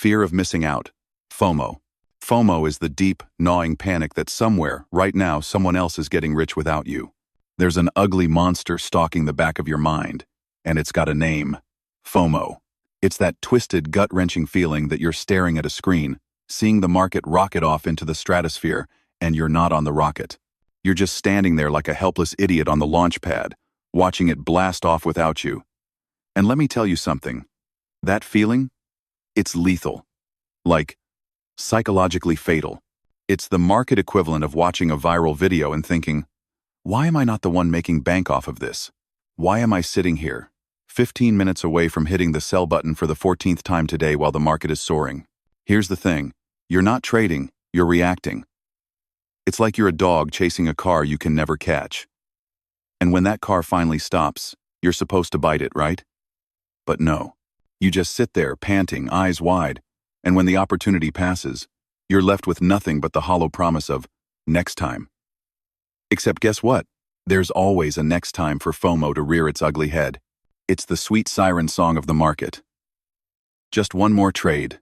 Fear of missing out. FOMO. FOMO is the deep, gnawing panic that somewhere, right now, someone else is getting rich without you. There's an ugly monster stalking the back of your mind, and it's got a name. FOMO. It's that twisted, gut-wrenching feeling that you're staring at a screen, seeing the market rocket off into the stratosphere, and you're not on the rocket. You're just standing there like a helpless idiot on the launch pad, watching it blast off without you. And let me tell you something. That feeling? It's lethal. Like, psychologically fatal. It's the market equivalent of watching a viral video and thinking, why am I not the one making bank off of this? Why am I sitting here, 15 minutes away from hitting the sell button for the 14th time today while the market is soaring? Here's the thing. You're not trading, you're reacting. It's like you're a dog chasing a car you can never catch. And when that car finally stops, you're supposed to bite it, right? But no. You just sit there, panting, eyes wide, and when the opportunity passes, you're left with nothing but the hollow promise of, next time. Except guess what? There's always a next time for FOMO to rear its ugly head. It's the sweet siren song of the market. Just one more trade.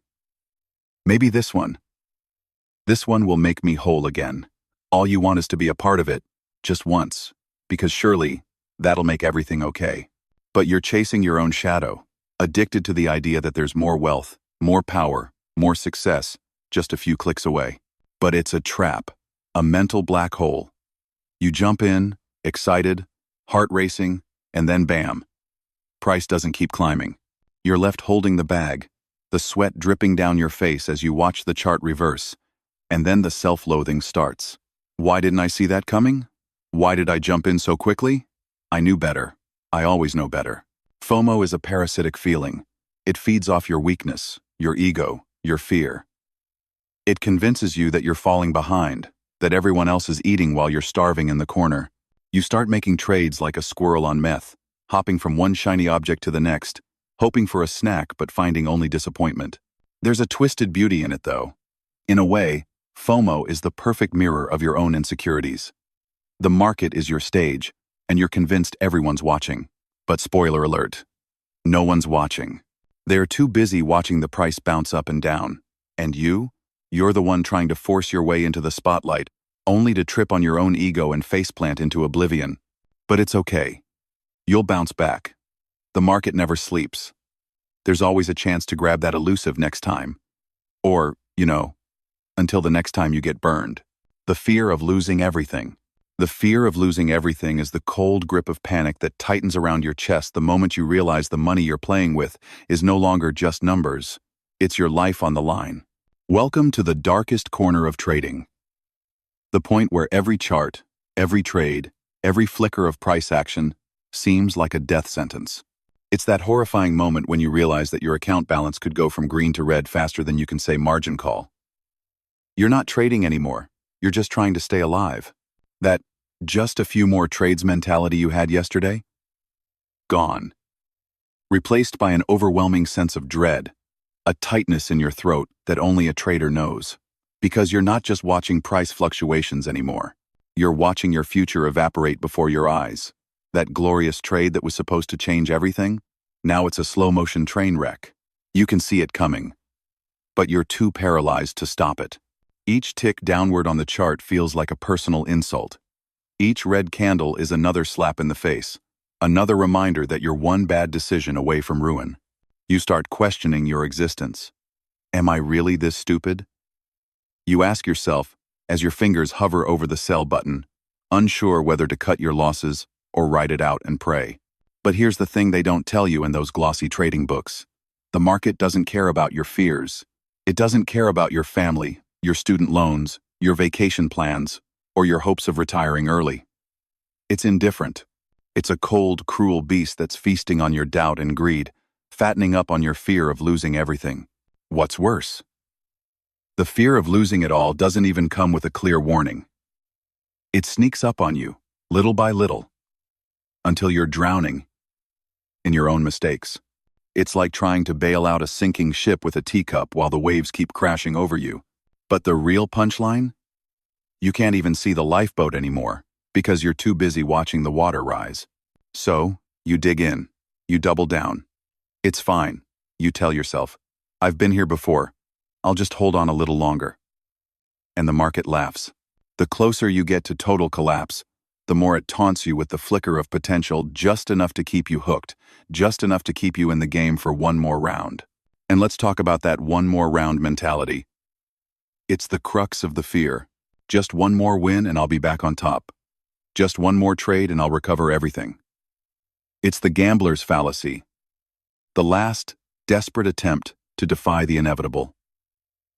Maybe this one. This one will make me whole again. All you want is to be a part of it, just once, because surely that'll make everything okay. But you're chasing your own shadow, addicted to the idea that there's more wealth, more power, more success, just a few clicks away. But it's a trap, a mental black hole. You jump in, excited, heart racing, and then bam. Price doesn't keep climbing. You're left holding the bag, the sweat dripping down your face as you watch the chart reverse, and then the self-loathing starts. Why didn't I see that coming? Why did I jump in so quickly? I knew better. I always know better. FOMO is a parasitic feeling. It feeds off your weakness, your ego, your fear. It convinces you that you're falling behind, that everyone else is eating while you're starving in the corner. You start making trades like a squirrel on meth, hopping from one shiny object to the next, hoping for a snack but finding only disappointment. There's a twisted beauty in it, though. In a way, FOMO is the perfect mirror of your own insecurities. The market is your stage, and you're convinced everyone's watching. But spoiler alert, no one's watching. They're too busy watching the price bounce up and down. And you're the one trying to force your way into the spotlight, only to trip on your own ego and faceplant into oblivion. But it's okay. You'll bounce back. The market never sleeps. There's always a chance to grab that elusive next time. Or, until the next time you get burned. The fear of losing everything. The fear of losing everything is the cold grip of panic that tightens around your chest the moment you realize the money you're playing with is no longer just numbers. It's your life on the line. Welcome to the darkest corner of trading. The point where every chart, every trade, every flicker of price action seems like a death sentence. It's that horrifying moment when you realize that your account balance could go from green to red faster than you can say margin call. You're not trading anymore. You're just trying to stay alive. That just a few more trades mentality you had yesterday? Gone. Replaced by an overwhelming sense of dread, a tightness in your throat that only a trader knows. Because you're not just watching price fluctuations anymore. You're watching your future evaporate before your eyes. That glorious trade that was supposed to change everything? Now it's a slow-motion train wreck. You can see it coming. But you're too paralyzed to stop it. Each tick downward on the chart feels like a personal insult. Each red candle is another slap in the face, another reminder that you're one bad decision away from ruin. You start questioning your existence. Am I really this stupid? You ask yourself as your fingers hover over the sell button, unsure whether to cut your losses or ride it out and pray. But here's the thing they don't tell you in those glossy trading books. The market doesn't care about your fears. It doesn't care about your family, your student loans, your vacation plans, or your hopes of retiring early. It's indifferent. It's a cold, cruel beast that's feasting on your doubt and greed, fattening up on your fear of losing everything. What's worse? The fear of losing it all doesn't even come with a clear warning. It sneaks up on you, little by little, until you're drowning in your own mistakes. It's like trying to bail out a sinking ship with a teacup while the waves keep crashing over you. But the real punchline? You can't even see the lifeboat anymore because you're too busy watching the water rise. So, you dig in. You double down. It's fine, you tell yourself. I've been here before. I'll just hold on a little longer. And the market laughs. The closer you get to total collapse, the more it taunts you with the flicker of potential, just enough to keep you hooked, just enough to keep you in the game for one more round. And let's talk about that one more round mentality. It's the crux of the fear. Just one more win and I'll be back on top. Just one more trade and I'll recover everything. It's the gambler's fallacy. The last, desperate attempt to defy the inevitable.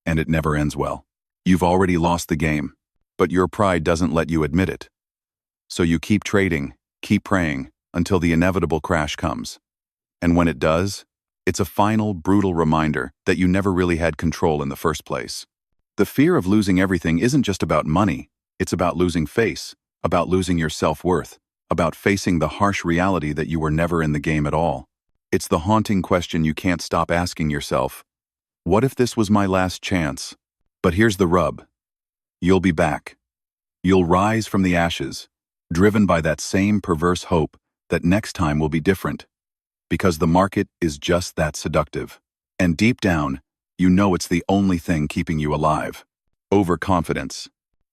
And it never ends well. You've already lost the game, but your pride doesn't let you admit it. So you keep trading, keep praying, until the inevitable crash comes. And when it does, it's a final, brutal reminder that you never really had control in the first place. The fear of losing everything isn't just about money, it's about losing face, about losing your self-worth, about facing the harsh reality that you were never in the game at all. It's the haunting question you can't stop asking yourself. What if this was my last chance? But here's the rub. You'll be back. You'll rise from the ashes, driven by that same perverse hope that next time will be different. Because the market is just that seductive. And deep down, you know it's the only thing keeping you alive. Overconfidence.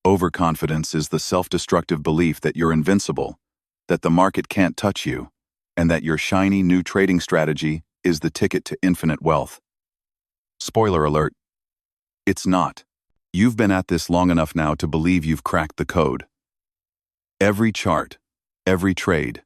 Overconfidence is the self-destructive belief that you're invincible, that the market can't touch you, and that your shiny new trading strategy is the ticket to infinite wealth. Spoiler alert. It's not. You've been at this long enough now to believe you've cracked the code. Every chart, every trade,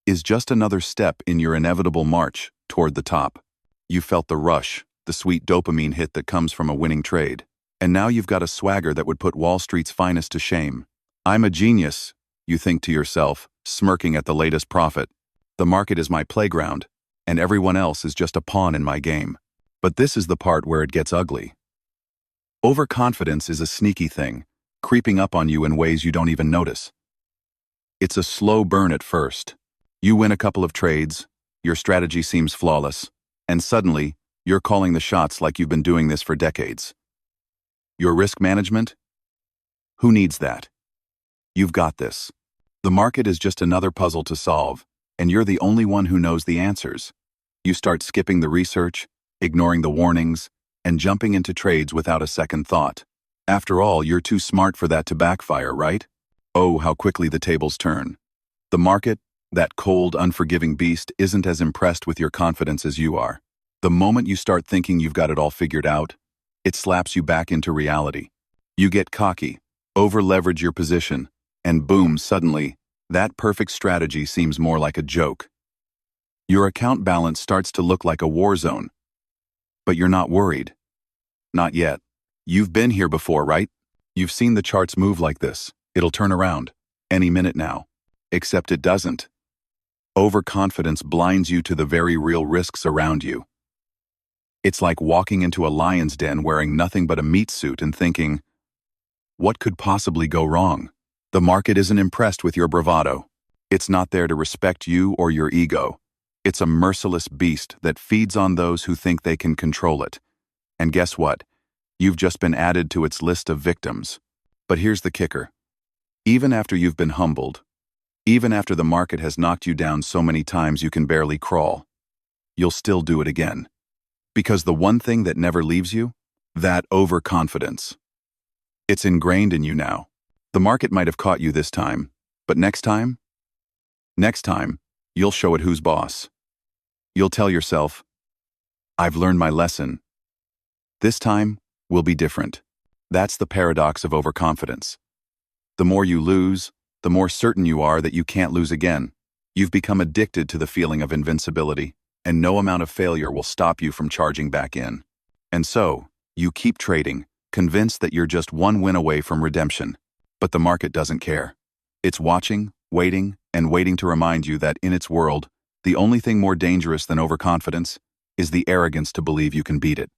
is just another step in your inevitable march toward the top. You felt the rush, the sweet dopamine hit that comes from a winning trade. And now you've got a swagger that would put Wall Street's finest to shame. I'm a genius, you think to yourself, smirking at the latest profit. The market is my playground, and everyone else is just a pawn in my game. But this is the part where it gets ugly. Overconfidence is a sneaky thing, creeping up on you in ways you don't even notice. It's a slow burn at first. You win a couple of trades, your strategy seems flawless, and suddenly, you're calling the shots like you've been doing this for decades. Your risk management? Who needs that? You've got this. The market is just another puzzle to solve, and you're the only one who knows the answers. You start skipping the research, ignoring the warnings, and jumping into trades without a second thought. After all, you're too smart for that to backfire, right? Oh, how quickly the tables turn. The market, that cold, unforgiving beast, isn't as impressed with your confidence as you are. The moment you start thinking you've got it all figured out, it slaps you back into reality. You get cocky, over-leverage your position, and boom, suddenly, that perfect strategy seems more like a joke. Your account balance starts to look like a war zone. But you're not worried. Not yet. You've been here before, right? You've seen the charts move like this. It'll turn around. Any minute now. Except it doesn't. Overconfidence blinds you to the very real risks around you. It's like walking into a lion's den wearing nothing but a meat suit and thinking, what could possibly go wrong? The market isn't impressed with your bravado. It's not there to respect you or your ego. It's a merciless beast that feeds on those who think they can control it. And guess what? You've just been added to its list of victims. But here's the kicker. Even after you've been humbled, even after the market has knocked you down so many times you can barely crawl, you'll still do it again. Because the one thing that never leaves you? That overconfidence. It's ingrained in you now. The market might have caught you this time, but next time? Next time, you'll show it who's boss. You'll tell yourself, I've learned my lesson. This time will be different. That's the paradox of overconfidence. The more you lose, the more certain you are that you can't lose again. You've become addicted to the feeling of invincibility, and no amount of failure will stop you from charging back in. And so, you keep trading, convinced that you're just one win away from redemption. But the market doesn't care. It's watching, waiting, and waiting to remind you that in its world, the only thing more dangerous than overconfidence is the arrogance to believe you can beat it.